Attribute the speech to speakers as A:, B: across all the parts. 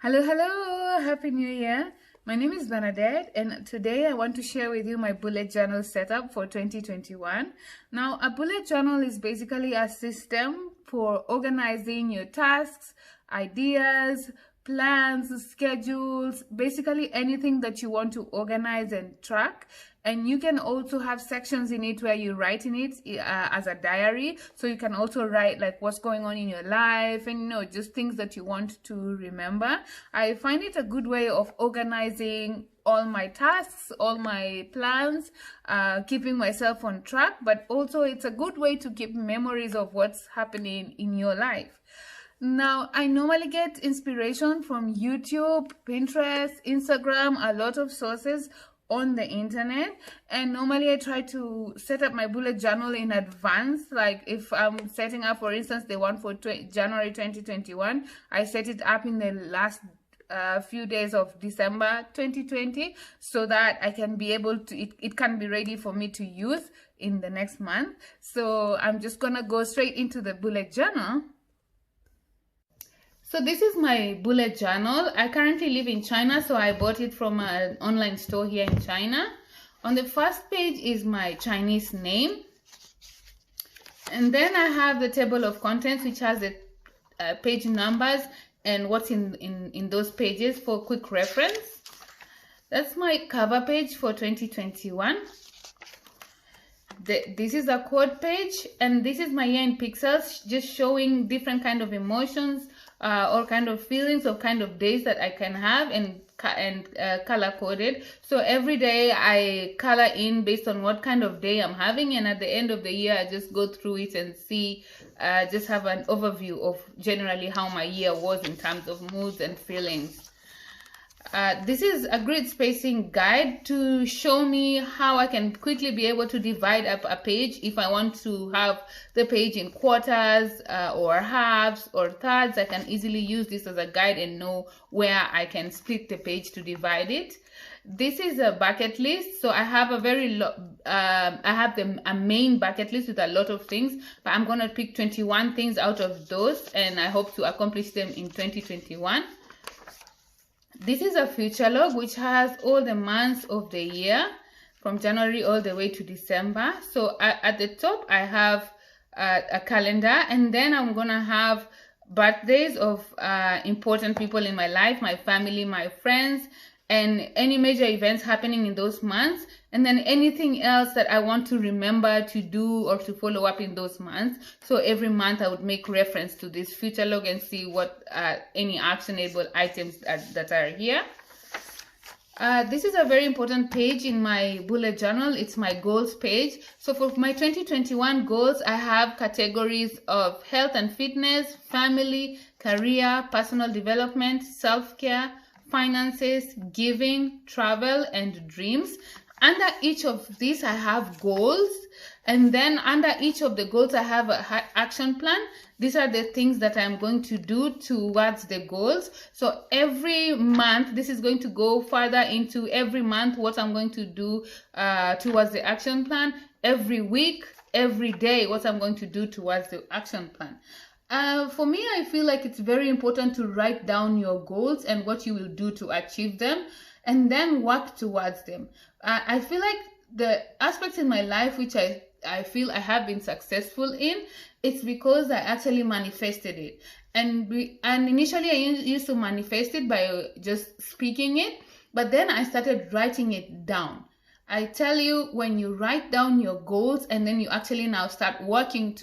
A: Hello, hello, Happy New Year. My name is Bernadette, and today I want to share with you my bullet journal setup for 2021. Now, a bullet journal is basically a system for organizing your tasks, ideas, plans, schedules, basically anything that you want to organize and track. And you can also have sections in it where you write in it as a diary. So you can also write like what's going on in your life and just things that you want to remember. I find it a good way of organizing all my tasks, all my plans, keeping myself on track, but also it's a good way to keep memories of what's happening in your life. Now, I normally get inspiration from YouTube, Pinterest, Instagram, a lot of sources on the internet, and normally I try to set up my bullet journal in advance. Like if I'm setting up, for instance, the one for January 2021, I set it up in the last few days of December 2020 so that I can be able to, it can be ready for me to use in the next month. So I'm just gonna go straight into the bullet journal. So this is my bullet journal. I currently live in China, so I bought it from an online store here in China. On the first page is my Chinese name. And then I have the table of contents, which has the page numbers and what's in those pages for quick reference. That's my cover page for 2021. This is a quote page, and this is my year in pixels, just showing different kind of emotions, or kind of feelings or kind of days that I can have, and color coded. So every day I color in based on what kind of day I'm having, and at the end of the year I just go through it and see, just have an overview of generally how my year was in terms of moods and feelings. This is a grid spacing guide to show me how I can quickly be able to divide up a page if I want to have the page in quarters or halves or thirds. I can easily use this as a guide and know where I can split the page to divide it. This is a bucket list, so I have a main bucket list with a lot of things, but I'm gonna pick 21 things out of those, and I hope to accomplish them in 2021. This is a future log which has all the months of the year from January all the way to December. So at the top I have a calendar, and then I'm gonna have birthdays of important people in my life, my family, my friends, and any major events happening in those months, and then anything else that I want to remember to do or to follow up in those months. So every month I would make reference to this future log and see what any actionable items that are here. This is a very important page in my bullet journal. It's my goals page. So for my 2021 goals, I have categories of health and fitness, family, career, personal development, self-care, finances, giving, travel, and dreams. Under each of these I have goals, and then under each of the goals I have an action plan. These are the things that I'm going to do towards the goals. So every month, this is going to go further into every month what I'm going to do towards the action plan. Every week, every day, what I'm going to do towards the action plan. For me, I feel like it's very important to write down your goals and what you will do to achieve them, and then work towards them. I feel like the aspects in my life which I feel I have been successful in, it's because I actually manifested it. And initially I used to manifest it by just speaking it, but then I started writing it down. I tell you, when you write down your goals and then you actually now start working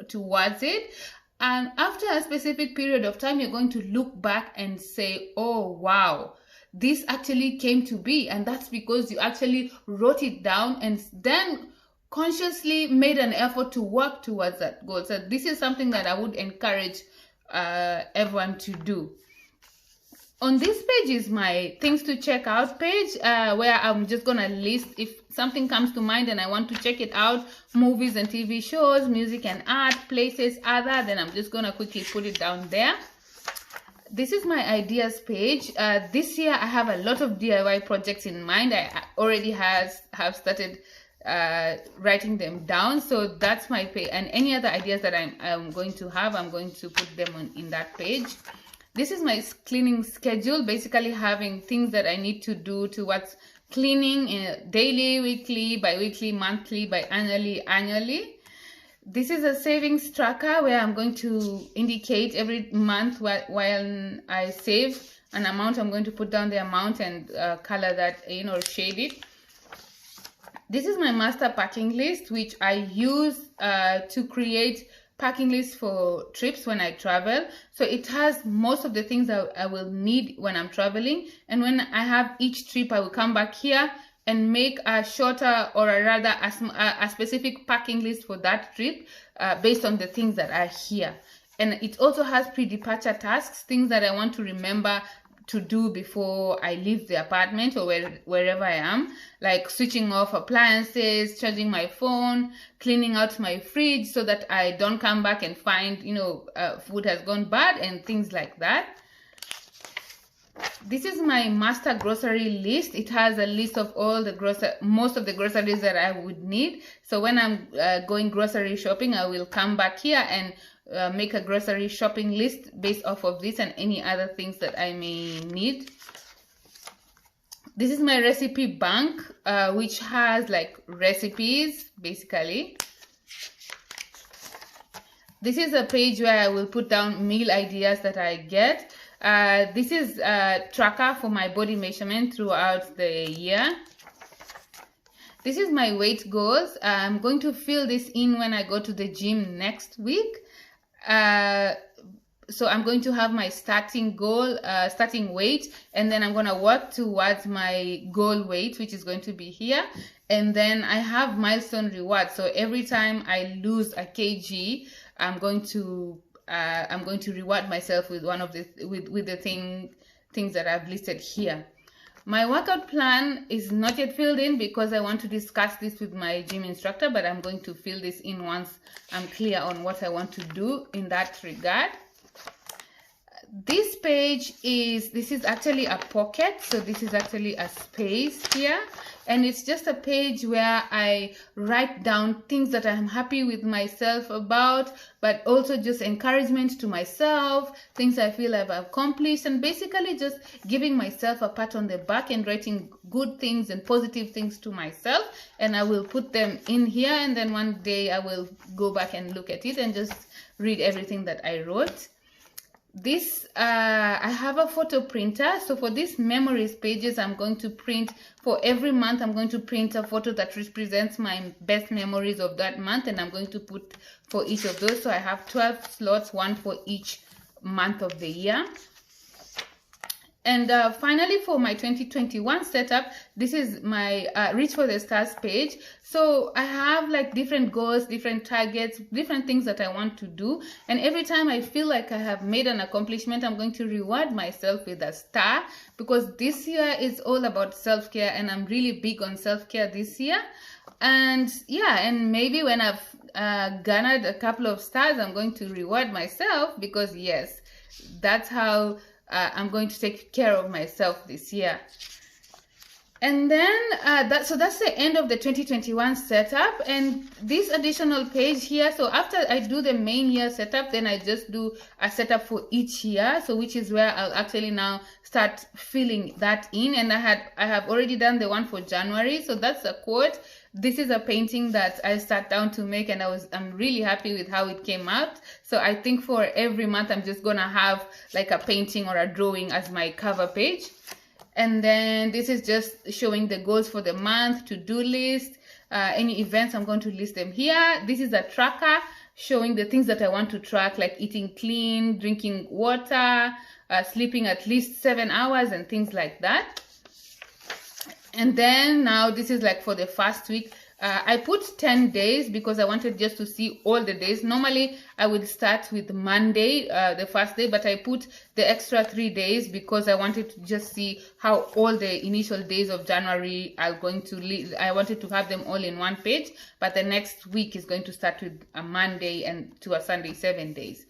A: towards it, and after a specific period of time, you're going to look back and say, oh, wow, this actually came to be. And that's because you actually wrote it down and then consciously made an effort to work towards that goal. So this is something that I would encourage everyone to do. On this page is my things to check out page, where I'm just gonna list if something comes to mind and I want to check it out, movies and TV shows, music and art, places, other, then I'm just gonna quickly put it down there. This is my ideas page. This year I have a lot of DIY projects in mind. I already have started writing them down, so that's my page, and any other ideas that I'm going to have, I'm going to put them in that page. This is my cleaning schedule, basically having things that I need to do towards cleaning daily, weekly, bi-weekly, monthly, annually. This is a savings tracker where I'm going to indicate every month while I save an amount. I'm going to put down the amount and color that, you know, shade it. This is my master packing list, which I use to create packing lists for trips when I travel. So it has most of the things that I will need when I'm traveling, and when I have each trip, I will come back here and make a shorter, or rather a specific packing list for that trip based on the things that are here. And it also has pre-departure tasks, things that I want to remember to do before I leave the apartment or wherever I am, like switching off appliances, charging my phone, cleaning out my fridge so that I don't come back and find, you know, food has gone bad and things like that. This is my master grocery list. It has a list of all the most of the groceries that I would need. So when I'm going grocery shopping, I will come back here and make a grocery shopping list based off of this and any other things that I may need. This is my recipe bank, which has like recipes basically. This is a page where I will put down meal ideas that I get. This is a tracker for my body measurement throughout the year. This is my weight goals. I'm going to fill this in when I go to the gym next week. So I'm going to have my starting goal, starting weight, and then I'm going to work towards my goal weight, which is going to be here. And then I have milestone rewards. So every time I lose a kg, I'm going to reward myself with one of the with the things that I've listed here. My workout plan is not yet filled in because I want to discuss this with my gym instructor, but I'm going to fill this in once I'm clear on what I want to do in that regard. This page is actually a pocket, so this is actually a space here, and it's just a page where I write down things that I'm happy with myself about, but also just encouragement to myself, things I feel I've accomplished, and basically just giving myself a pat on the back and writing good things and positive things to myself. And I will put them in here, and then one day I will go back and look at it and just read everything that I wrote. This I have a photo printer, so for these memories pages, I'm going to print for every month. I'm going to print a photo that represents my best memories of that month, and I'm going to put for each of those. So I have 12 slots, one for each month of the year. And finally, for my 2021 setup, this is my Reach for the Stars page. So I have like different goals, different targets, different things that I want to do. And every time I feel like I have made an accomplishment, I'm going to reward myself with a star, because this year is all about self-care, and I'm really big on self-care this year. And yeah, and maybe when I've garnered a couple of stars, I'm going to reward myself, because yes, that's how I'm going to take care of myself this year. And then that's the end of the 2021 setup. And this additional page here, so after I do the main year setup, then I just do a setup for each year, so which is where I'll actually now start filling that in. And I have already done the one for January, so that's a quote. This is a painting that I sat down to make, and I'm really happy with how it came out. So I think for every month I'm just gonna have like a painting or a drawing as my cover page. And then this is just showing the goals for the month, to-do list, any events, I'm going to list them here. This is a tracker showing the things that I want to track, like eating clean, drinking water, sleeping at least 7 hours, and things like that. And then now this is like for the first week. I put 10 days because I wanted just to see all the days. Normally I would start with Monday, the first day, but I put the extra 3 days because I wanted to just see how all the initial days of January are going to lead. I wanted to have them all in one page, but the next week is going to start with a Monday and to a Sunday, 7 days.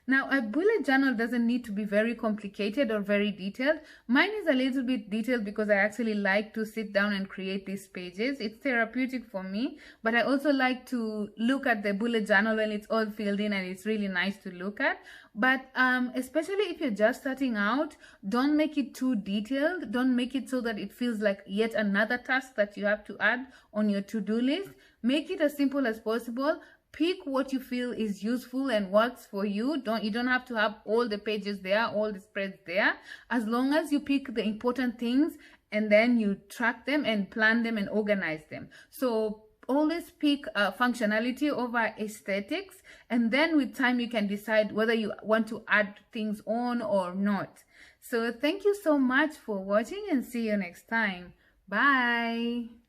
A: Now, a bullet journal doesn't need to be very complicated or very detailed. Mine is a little bit detailed because I actually like to sit down and create these pages. It's therapeutic for me, but I also like to look at the bullet journal when it's all filled in, and it's really nice to look at. But especially if you're just starting out, don't make it too detailed. Don't make it so that it feels like yet another task that you have to add on your to-do list. Make it as simple as possible. Pick what you feel is useful and works for you. You don't have to have all the pages there, all the spreads there. As long as you pick the important things and then you track them and plan them and organize them. So always pick functionality over aesthetics, and then with time you can decide whether you want to add things on or not. So thank you so much for watching, and see you next time. Bye.